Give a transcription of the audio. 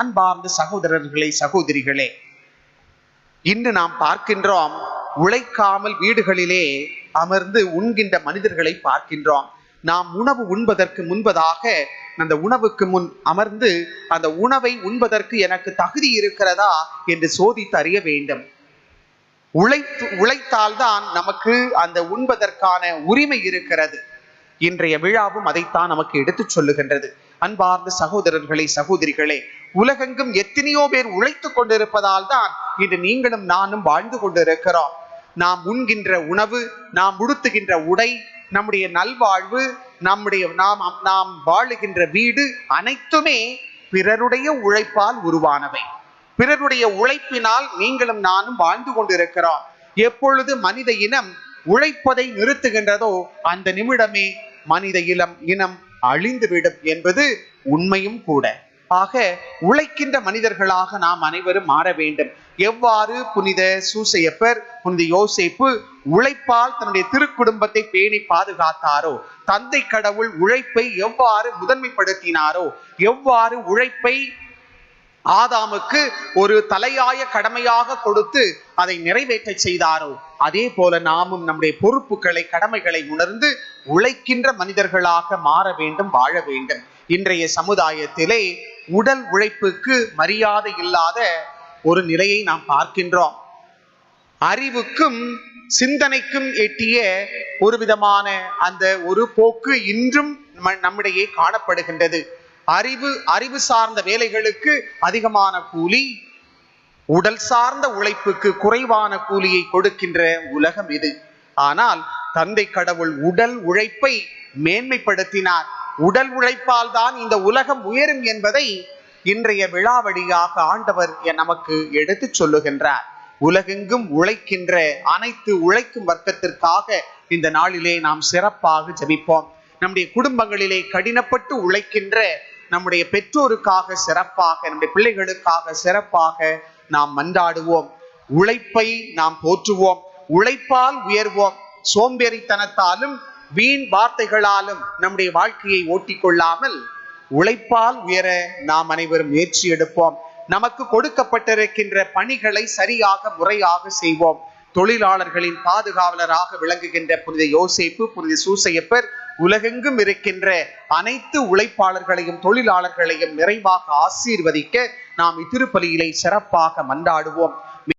அன்பார்ந்த சகோதரர்களே, சகோதரிகளே, இன்று நாம் பார்க்கின்றோம், உழைக்காமல் வீடுகளிலே அமர்ந்து உண்கின்ற மனிதர்களை பார்க்கின்றோம். நாம் உணவு உண்பதற்கு முன்பதாக அந்த உணவுக்கு முன் அமர்ந்து அந்த உணவை உண்பதற்கு எனக்கு தகுதி இருக்கிறதா என்று சோதித்து அறிய வேண்டும். உழைத்தால்தான் நமக்கு அந்த உண்பதற்கான உரிமை இருக்கிறது. இன்றைய விழாவும் அதைத்தான் நமக்கு எடுத்துச் சொல்லுகின்றது. அன்பார்ந்த சகோதரர்களே, சகோதரிகளே, உலகெங்கும் எத்தனையோ பேர் உழைத்துக் கொண்டிருப்பதால் தான் இன்று நீங்களும் நானும் வாழ்ந்து கொண்டிருக்கிறோம். நாம் உண்கின்ற உணவு, நாம் உடுத்துகின்ற உடை, நம்முடைய நல்வாழ்வு, நாம் வாழுகின்ற வீடு அனைத்துமே பிறருடைய உழைப்பால் உருவானவை. பிறருடைய உழைப்பினால் நீங்களும் நானும் வாழ்ந்து கொண்டிருக்கிறோம். எப்பொழுது மனித இனம் உழைப்பதை நிறுத்துகின்றதோ அந்த நிமிடமே மனித இனம் அழிந்துவிடும் என்பது உண்மையும் கூட. ஆக உழைக்கின்ற மனிதர்களாக நாம் அனைவரும் மாற வேண்டும். எவ்வாறு புனித சூசையப்பர், புனித யோசேப்பு உழைப்பால் தன்னுடைய திருக்குடும்பத்தை பேணி பாதுகாத்தாரோ, தந்தை கடவுள் உழைப்பை எவ்வாறு முதன்மைப்படுத்தினாரோ, எவ்வாறு உழைப்பை ஆதாமுக்கு ஒரு தலையாய கடமையாக கொடுத்து அதை நிறைவேற்ற செய்தாரோ, அதே போல நாமும் நம்முடைய பொறுப்புகளை, கடமைகளை உணர்ந்து உழைக்கின்ற மனிதர்களாக மாற வேண்டும், வாழ வேண்டும். இன்றைய சமுதாயத்திலே உடல் உழைப்புக்கு மரியாதை இல்லாத ஒரு நிலையை நாம் பார்க்கின்றோம். அறிவுக்கும் சிந்தனைக்கும் எட்டிய ஒரு விதமான அந்த ஒரு போக்கு இன்றும் நம்மிடையே காணப்படுகின்றது. அறிவு சார்ந்த வேலைகளுக்கு அதிகமான கூலி, உடல் சார்ந்த உழைப்புக்கு குறைவான கூலியை கொடுக்கின்ற உலகம் இது. ஆனால் தந்தை கடவுள் உடல் உழைப்பை மேன்மைப்படுத்தினார். உடல் உழைப்பால் தான் இந்த உலகம் உயரும் என்பதை இன்றைய விழாவழியாக ஆண்டவர் நமக்கு எடுத்து சொல்லுகின்றார். உலகெங்கும் உழைக்கின்ற அனைத்து உழைக்கும் வர்க்கத்திற்காக இந்த நாளிலே நாம் சிறப்பாக ஜெபிப்போம். நம்முடைய குடும்பங்களிலே கடினப்பட்டு உழைக்கின்ற நம்முடைய பெற்றோருக்காக சிறப்பாக, நம்முடைய பிள்ளைகளுக்காக சிறப்பாக நாம் மன்றாடுவோம். உழைப்பை நாம் போற்றுவோம், உழைப்பால் உயர்வோம். சோம்பேறித்தனத்தாலும் வீண் வார்த்தைகளாலும் நம்முடைய வாழ்க்கையை ஓட்டிக்கொள்ளாமல் உழைப்பால் உயர நாம் அனைவரும் முயற்சி எடுப்போம். நமக்கு கொடுக்கப்பட்டிருக்கின்ற பணிகளை சரியாக, முறையாக செய்வோம். தொழிலாளர்களின் பாதுகாவலராக விளங்குகின்ற புனித யோசேப்பு, புனித சூசையப்பர் உலகெங்கும் இருக்கின்ற அனைத்து உழைப்பாளர்களையும் தொழிலாளர்களையும் நிறைவாக ஆசீர்வதிக்க நாம் இத்திருப்பலியிலே சிறப்பாக மன்றாடுவோம்.